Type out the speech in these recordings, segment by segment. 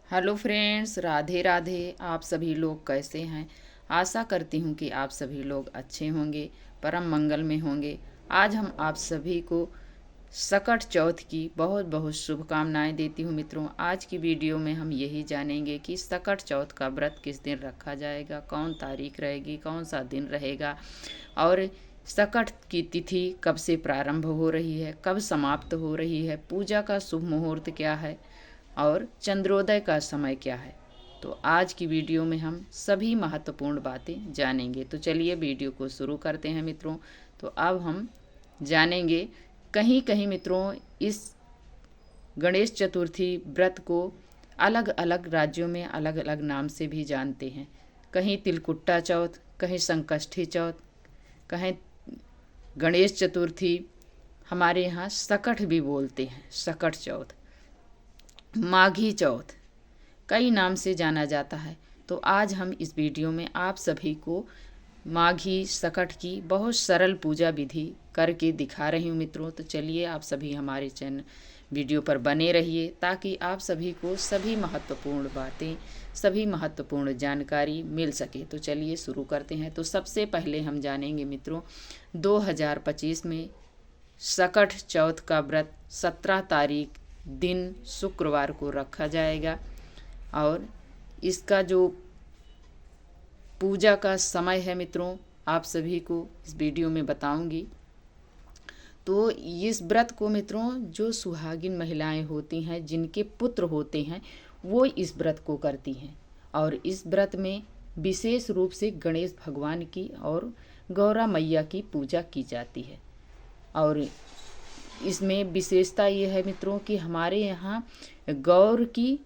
Hello friends, Radhe Radhe. आप सभी लोग कैसे हैं? आशा करती हूँ कि आप सभी लोग अच्छे होंगे, परम मंगल में होंगे। आज हम आप सभी को सकट चौथ की बहुत बहुत शुभकामनाएं देती हूँ मित्रों। आज की वीडियो में हम यही जानेंगे कि सकट चौथ का व्रत किस दिन रखा जाएगा, कौन तारीख रहेगी, कौन सा दिन रहेगा, और सकट की तिथि कब से प्रारंभ हो रही है, कब समाप्त हो रही है, पूजा का शुभ मुहूर्त क्या है और चंद्रोदय का समय क्या है। तो आज की वीडियो में हम सभी महत्वपूर्ण बातें जानेंगे। तो चलिए वीडियो को शुरू करते हैं मित्रों। तो अब हम जानेंगे, कहीं कहीं मित्रों इस गणेश चतुर्थी व्रत को अलग अलग राज्यों में अलग अलग नाम से भी जानते हैं। कहीं तिलकुट्टा चौथ, कहीं संकष्टी चौथ, कहीं गणेश चतुर्थी, हमारे यहाँ सकट भी बोलते हैं, सकट चौथ, माघी चौथ, कई नाम से जाना जाता है। तो आज हम इस वीडियो में आप सभी को माघी सकट की बहुत सरल पूजा विधि करके दिखा रही हूँ मित्रों। तो चलिए आप सभी हमारे चैनल वीडियो पर बने रहिए ताकि आप सभी को सभी महत्वपूर्ण बातें, सभी महत्वपूर्ण जानकारी मिल सके। तो चलिए शुरू करते हैं। तो सबसे पहले हम जानेंगे मित्रों, 2025 में सकट चौथ का व्रत 17 तारीख दिन शुक्रवार को रखा जाएगा और इसका जो पूजा का समय है मित्रों, आप सभी को इस वीडियो में बताऊंगी। तो इस व्रत को मित्रों जो सुहागिन महिलाएं होती हैं, जिनके पुत्र होते हैं, वो इस व्रत को करती हैं। और इस व्रत में विशेष रूप से गणेश भगवान की और गौरा मैया की पूजा की जाती है। और इसमें विशेषता ये है मित्रों कि हमारे यहाँ गौर की,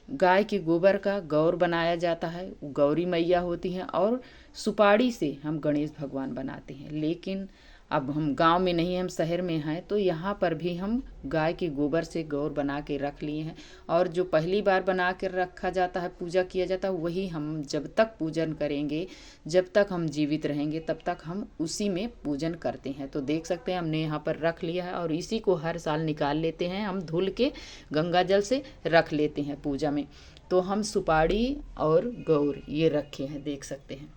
गाय के गोबर का गौर बनाया जाता है, गौरी मैया होती हैं, और सुपारी से हम गणेश भगवान बनाते हैं। लेकिन अब हम गांव में नहीं, हम शहर में हैं, तो यहाँ पर भी हम गाय के गोबर से गौर बना के रख लिए हैं। और जो पहली बार बना कर रखा जाता है, पूजा किया जाता है, वही हम जब तक पूजन करेंगे, जब तक हम जीवित रहेंगे, तब तक हम उसी में पूजन करते हैं। तो देख सकते हैं हमने यहाँ पर रख लिया है और इसी को हर साल निकाल लेते हैं, हम धुल के गंगा जल से रख लेते हैं पूजा में। तो हम सुपारी और गौर ये रखे हैं, देख सकते हैं।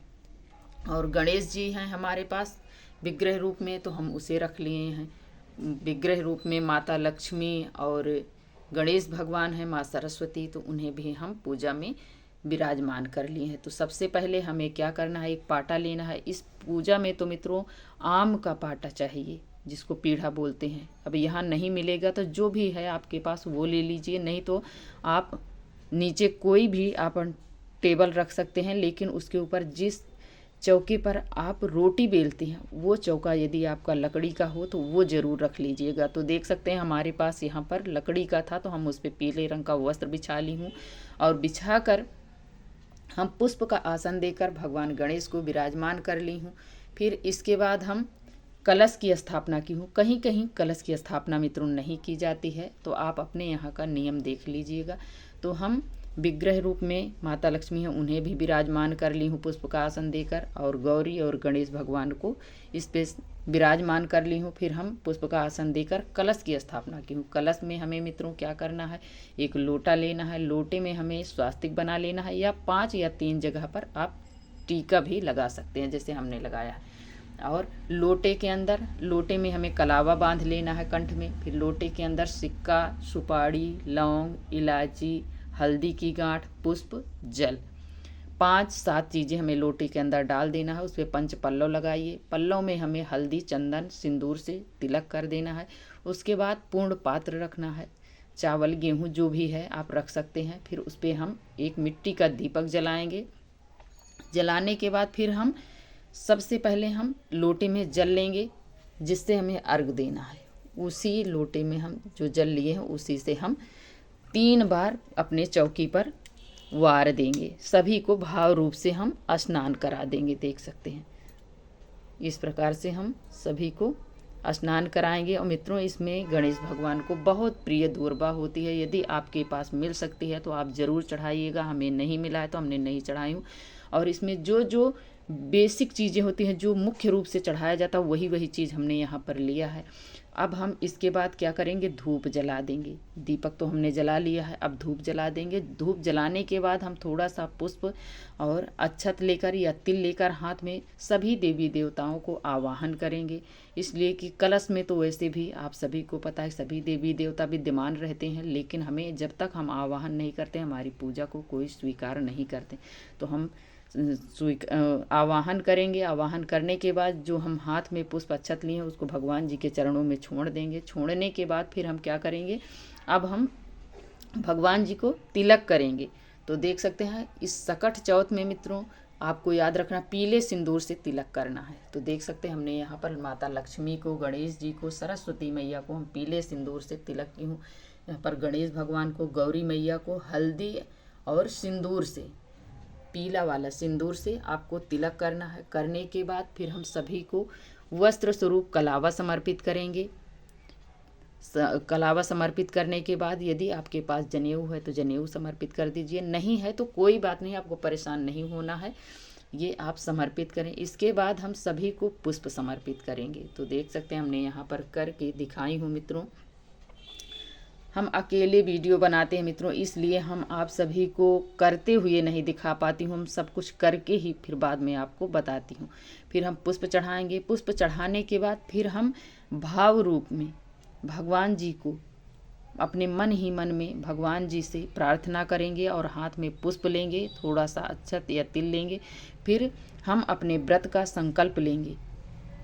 और गणेश जी हैं हमारे पास विग्रह रूप में, तो हम उसे रख लिए हैं। विग्रह रूप में माता लक्ष्मी और गणेश भगवान हैं, माँ सरस्वती, तो उन्हें भी हम पूजा में विराजमान कर लिए हैं। तो सबसे पहले हमें क्या करना है, एक पाटा लेना है। इस पूजा में तो मित्रों आम का पाटा चाहिए, जिसको पीढ़ा बोलते हैं। अब यहाँ नहीं मिलेगा तो जो भी है आपके पास वो ले लीजिए, नहीं तो आप नीचे कोई भी आप टेबल रख सकते हैं, लेकिन उसके ऊपर जिस चौके पर आप रोटी बेलते हैं वो चौका यदि आपका लकड़ी का हो तो वो ज़रूर रख लीजिएगा। तो देख सकते हैं हमारे पास यहाँ पर लकड़ी का था, तो हम उस पर पीले रंग का वस्त्र बिछा ली हूँ और बिछा कर हम पुष्प का आसन देकर भगवान गणेश को विराजमान कर ली हूँ। फिर इसके बाद हम कलश की स्थापना की हूँ। कहीं कहीं कलश की स्थापना मित्रों नहीं की जाती है, तो आप अपने यहाँ का नियम देख लीजिएगा। तो हम विग्रह रूप में माता लक्ष्मी हैं, उन्हें भी विराजमान कर ली हूँ पुष्प का आसन देकर, और गौरी और गणेश भगवान को इस पे विराजमान कर ली हूँ। फिर हम पुष्प का आसन देकर कलश की स्थापना की हूँ। कलश में हमें मित्रों क्या करना है, एक लोटा लेना है, लोटे में हमें स्वास्तिक बना लेना है, या 5 या 3 जगह पर आप टीका भी लगा सकते हैं, जैसे हमने लगाया है। और लोटे के अंदर, लोटे में हमें कलावा बांध लेना है कंठ में। फिर लोटे के अंदर सिक्का, सुपारी, लौंग, इलायची, हल्दी की गांठ, पुष्प, जल, 5-7 चीज़ें हमें लोटे के अंदर डाल देना है। उस पर पंच पल्लव लगाइए। पल्लव में हमें हल्दी, चंदन, सिंदूर से तिलक कर देना है। उसके बाद पूर्ण पात्र रखना है, चावल गेहूँ जो भी है आप रख सकते हैं। फिर उस पर हम एक मिट्टी का दीपक जलाएंगे। जलाने के बाद फिर हम सबसे पहले हम लोटे में जल लेंगे, जिससे हमें अर्घ देना है। उसी लोटे में हम जो जल लिए हैं उसी से हम 3 बार अपने चौकी पर वार देंगे। सभी को भाव रूप से हम स्नान करा देंगे, देख सकते हैं। इस प्रकार से हम सभी को स्नान कराएंगे। और मित्रों इसमें गणेश भगवान को बहुत प्रिय दूर्वा होती है, यदि आपके पास मिल सकती है तो आप ज़रूर चढ़ाइएगा। हमें नहीं मिला है तो हमने नहीं चढ़ाई हूँ। और इसमें जो जो बेसिक चीज़ें होती हैं, जो मुख्य रूप से चढ़ाया जाता है, वही वही चीज़ हमने यहाँ पर लिया है। अब हम इसके बाद क्या करेंगे, धूप जला देंगे। दीपक तो हमने जला लिया है, अब धूप जला देंगे। धूप जलाने के बाद हम थोड़ा सा पुष्प और अक्षत लेकर या तिल लेकर हाथ में सभी देवी देवताओं को आवाहन करेंगे। इसलिए कि कलश में तो वैसे भी आप सभी को पता है सभी देवी देवता विद्यमान रहते हैं, लेकिन हमें जब तक हम आवाहन नहीं करते हमारी पूजा को कोई स्वीकार नहीं करते। तो हम आवाहन करेंगे। आवाहन करने के बाद जो हम हाथ में पुष्प अक्षत लिए हैं उसको भगवान जी के चरणों में छोड़ देंगे। छोड़ने के बाद फिर हम क्या करेंगे, अब हम भगवान जी को तिलक करेंगे। तो देख सकते हैं इस सकट चौथ में मित्रों आपको याद रखना पीले सिंदूर से तिलक करना है। तो देख सकते हैं हमने यहाँ पर माता लक्ष्मी को, गणेश जी को, सरस्वती मैया को हम पीले सिंदूर से तिलक की हूँ। यहाँ पर गणेश भगवान को, गौरी मैया को हल्दी और सिंदूर से, पीला वाला सिंदूर से आपको तिलक करना है। करने के बाद फिर हम सभी को वस्त्र स्वरूप कलावा समर्पित करेंगे। कलावा समर्पित करने के बाद यदि आपके पास जनेऊ है तो जनेऊ समर्पित कर दीजिए, नहीं है तो कोई बात नहीं, आपको परेशान नहीं होना है, ये आप समर्पित करें। इसके बाद हम सभी को पुष्प समर्पित करेंगे। तो देख सकते हैं हमने यहाँ पर करके दिखाई हूँ मित्रों। हम अकेले वीडियो बनाते हैं मित्रों, इसलिए हम आप सभी को करते हुए नहीं दिखा पाती हूँ, हम सब कुछ करके ही फिर बाद में आपको बताती हूँ। फिर हम पुष्प चढ़ाएंगे। पुष्प चढ़ाने के बाद फिर हम भाव रूप में भगवान जी को अपने मन ही मन में भगवान जी से प्रार्थना करेंगे और हाथ में पुष्प लेंगे, थोड़ा सा अक्षत या तिल लेंगे। फिर हम अपने व्रत का संकल्प लेंगे।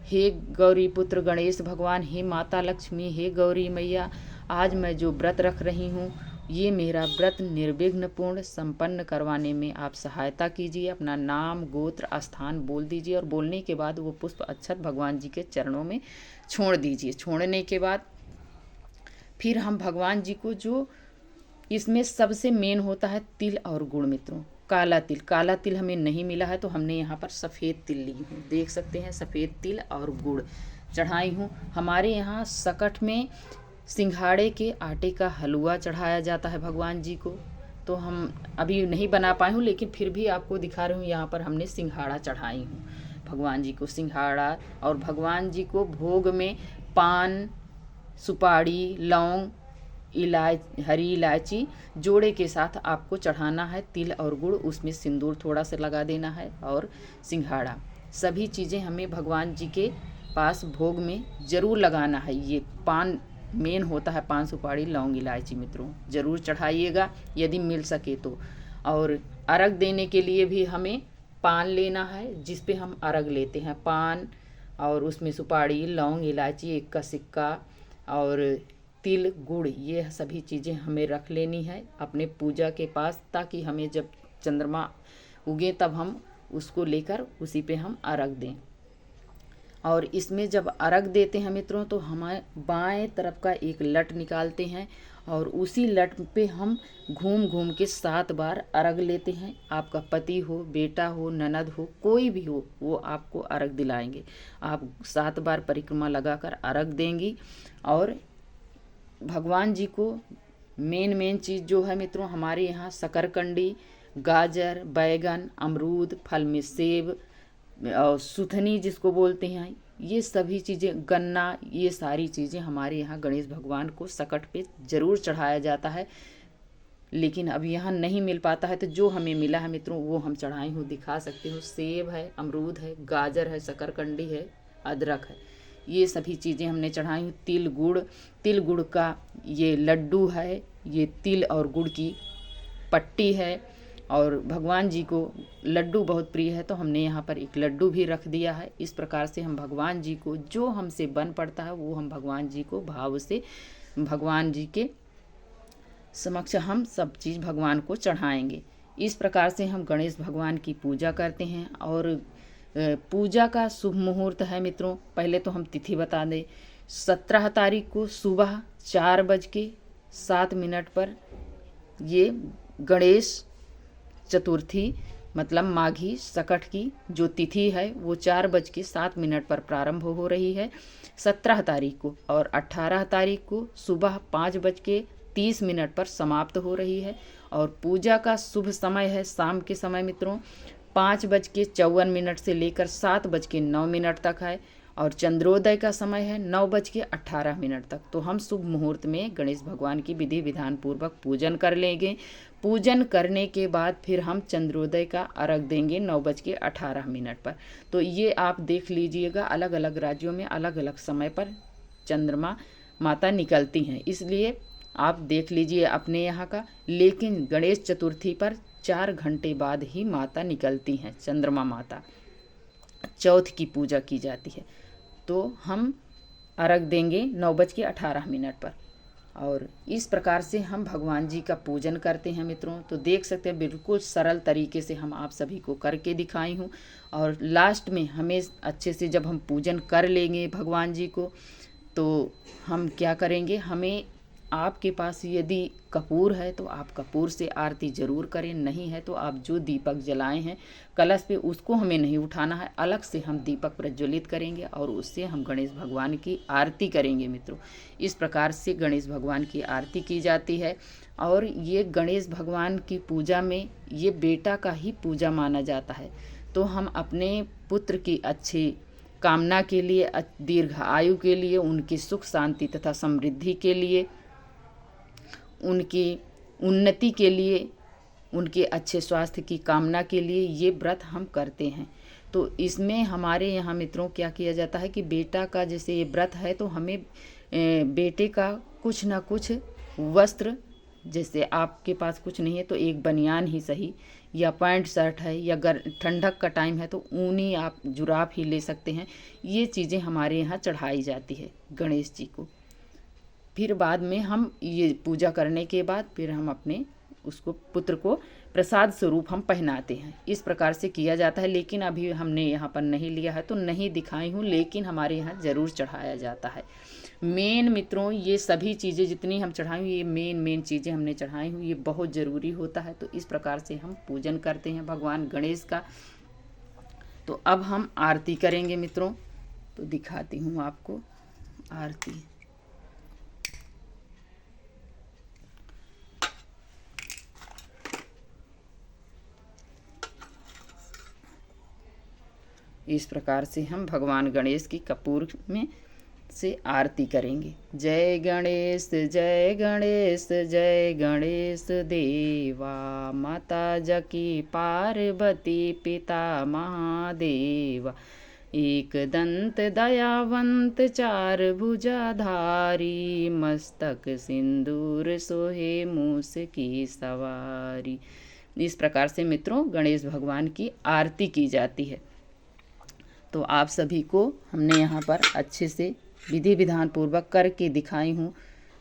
हे गौरी पुत्र गणेश भगवान, हे माता लक्ष्मी, हे गौरी मैया, आज मैं जो व्रत रख रही हूँ ये मेरा व्रत निर्विघ्न पूर्ण संपन्न करवाने में आप सहायता कीजिए। अपना नाम, गोत्र, स्थान बोल दीजिए और बोलने के बाद वो पुष्प अक्षत भगवान जी के चरणों में छोड़ दीजिए। छोड़ने के बाद फिर हम भगवान जी को, जो इसमें सबसे मेन होता है तिल और गुड़ मित्रों, काला तिल। काला तिल हमें नहीं मिला है तो हमने यहाँ पर सफ़ेद तिल ली हूँ। देख सकते हैं सफ़ेद तिल और गुड़ चढ़ाई हूँ। हमारे यहाँ सकट में सिंघाड़े के आटे का हलवा चढ़ाया जाता है भगवान जी को। तो हम अभी नहीं बना पाए हूँ, लेकिन फिर भी आपको दिखा रही हूँ। यहाँ पर हमने सिंघाड़ा चढ़ाई हूँ भगवान जी को, सिंघाड़ा। और भगवान जी को भोग में पान, सुपारी, लौंग, हरी इलायची जोड़े के साथ आपको चढ़ाना है। तिल और गुड़, उसमें सिंदूर थोड़ा सा लगा देना है और सिंघाड़ा, सभी चीज़ें हमें भगवान जी के पास भोग में ज़रूर लगाना है। ये पान मेन होता है, पान, सुपारी, लौंग, इलायची मित्रों ज़रूर चढ़ाइएगा यदि मिल सके तो। और अर्घ देने के लिए भी हमें पान लेना है, जिस पे हम अर्घ लेते हैं। पान और उसमें सुपारी, लौंग, इलायची, एक का सिक्का और तिल, गुड़, ये सभी चीज़ें हमें रख लेनी है अपने पूजा के पास, ताकि हमें जब चंद्रमा उगे तब हम उसको लेकर उसी पे हम अर्घ दें। और इसमें जब अर्घ देते हैं मित्रों तो हमारे बाएं तरफ का एक लट निकालते हैं और उसी लट पे हम घूम घूम के 7 बार अर्घ लेते हैं। आपका पति हो, बेटा हो, ननद हो, कोई भी हो, वो आपको अर्घ दिलाएंगे। आप 7 बार परिक्रमा लगाकर अर्घ देंगी। और भगवान जी को मेन चीज़ जो है मित्रों, हमारे यहाँ शकरकंडी, गाजर, बैगन, अमरूद, फल में सेब और सुथनी जिसको बोलते हैं, ये सभी चीज़ें, गन्ना, ये सारी चीज़ें हमारे यहाँ गणेश भगवान को सकट पे ज़रूर चढ़ाया जाता है। लेकिन अब यहाँ नहीं मिल पाता है तो जो हमें मिला है मित्रों वो हम चढ़ाई हूँ, दिखा सकती हूँ। सेब है, अमरूद है, गाजर है, शकरकंडी है, अदरक है, ये सभी चीज़ें हमने चढ़ाई हूँ। तिल गुड़ का ये लड्डू है, ये तिल और गुड़ की पट्टी है। और भगवान जी को लड्डू बहुत प्रिय है तो हमने यहाँ पर एक लड्डू भी रख दिया है। इस प्रकार से हम भगवान जी को जो हमसे बन पड़ता है वो हम भगवान जी को भाव से, भगवान जी के समक्ष हम सब चीज़ भगवान को चढ़ाएंगे। इस प्रकार से हम गणेश भगवान की पूजा करते हैं। और पूजा का शुभ मुहूर्त है मित्रों, पहले तो हम तिथि बता दें। 17 तारीख को सुबह 4:07 पर ये गणेश चतुर्थी मतलब माघी सकट की जो तिथि है वो 4:07 पर प्रारंभ हो रही है 17 तारीख को। और 18 तारीख को सुबह 5:30 पर समाप्त हो रही है। और पूजा का शुभ समय है शाम के समय मित्रों 5:54 से लेकर 7:09 तक है। और चंद्रोदय का समय है 9:18 तक। तो हम शुभ मुहूर्त में गणेश भगवान की विधि विधान पूर्वक पूजन कर लेंगे। पूजन करने के बाद फिर हम चंद्रोदय का अर्घ देंगे 9:18 पर। तो ये आप देख लीजिएगा, अलग अलग राज्यों में अलग अलग समय पर चंद्रमा माता निकलती हैं, इसलिए आप देख लीजिए अपने यहाँ का। लेकिन गणेश चतुर्थी पर 4 घंटे बाद ही माता निकलती हैं, चंद्रमा माता। चौथ की पूजा की जाती है। तो हम अर्घ देंगे 9:18 पर। और इस प्रकार से हम भगवान जी का पूजन करते हैं मित्रों। तो देख सकते हैं बिल्कुल सरल तरीके से हम आप सभी को करके दिखाई हूँ। और लास्ट में हमें अच्छे से जब हम पूजन कर लेंगे भगवान जी को, तो हम क्या करेंगे, हमें आपके पास यदि कपूर है तो आप कपूर से आरती ज़रूर करें, नहीं है तो आप जो दीपक जलाए हैं कलश पे उसको हमें नहीं उठाना है, अलग से हम दीपक प्रज्वलित करेंगे और उससे हम गणेश भगवान की आरती करेंगे मित्रों। इस प्रकार से गणेश भगवान की आरती की जाती है। और ये गणेश भगवान की पूजा में ये बेटा का ही पूजा माना जाता है। तो हम अपने पुत्र की अच्छी कामना के लिए, दीर्घ आयु के लिए, उनकी सुख शांति तथा समृद्धि के लिए, उनकी उन्नति के लिए, उनके अच्छे स्वास्थ्य की कामना के लिए ये व्रत हम करते हैं। तो इसमें हमारे यहाँ मित्रों क्या किया जाता है कि बेटा का जैसे ये व्रत है तो हमें बेटे का कुछ ना कुछ वस्त्र, जैसे आपके पास कुछ नहीं है तो एक बनियान ही सही, या पैंट शर्ट है, या ठंडक का टाइम है तो ऊनी आप जुराब ही ले सकते हैं। ये चीज़ें हमारे यहाँ चढ़ाई जाती है गणेश जी को। फिर बाद में हम ये पूजा करने के बाद फिर हम अपने उसको पुत्र को प्रसाद स्वरूप हम पहनाते हैं। इस प्रकार से किया जाता है। लेकिन अभी हमने यहाँ पर नहीं लिया है तो नहीं दिखाई हूँ, लेकिन हमारे यहाँ ज़रूर चढ़ाया जाता है। मेन मित्रों ये सभी चीज़ें जितनी हम चढ़ाई हुई, ये मेन चीज़ें हमने चढ़ाई हुई, ये बहुत ज़रूरी होता है। तो इस प्रकार से हम पूजन करते हैं भगवान गणेश का। तो अब हम आरती करेंगे मित्रों। तो दिखाती हूँ आपको आरती। इस प्रकार से हम भगवान गणेश की कपूर में से आरती करेंगे। जय गणेश जय गणेश जय गणेश देवा, माता जकी पार्वती पिता महादेवा, एक दंत दयावंत चार भुजाधारी, मस्तक सिंदूर सोहे मूस की सवारी। इस प्रकार से मित्रों गणेश भगवान की आरती की जाती है। तो आप सभी को हमने यहाँ पर अच्छे से विधि विधान पूर्वक करके दिखाई हूँ।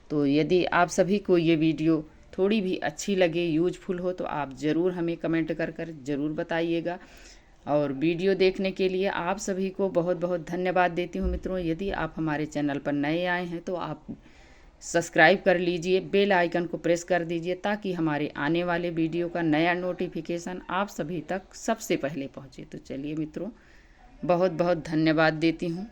तो यदि आप सभी को ये वीडियो थोड़ी भी अच्छी लगे, यूजफुल हो, तो आप ज़रूर हमें कमेंट कर ज़रूर बताइएगा। और वीडियो देखने के लिए आप सभी को बहुत बहुत धन्यवाद देती हूँ मित्रों। यदि आप हमारे चैनल पर नए आए हैं तो आप सब्सक्राइब कर लीजिए, बेल आइकन को प्रेस कर दीजिए, ताकि हमारे आने वाले वीडियो का नया नोटिफिकेशन आप सभी तक सबसे पहले पहुँचे। तो चलिए मित्रों, बहुत बहुत धन्यवाद देती हूँ।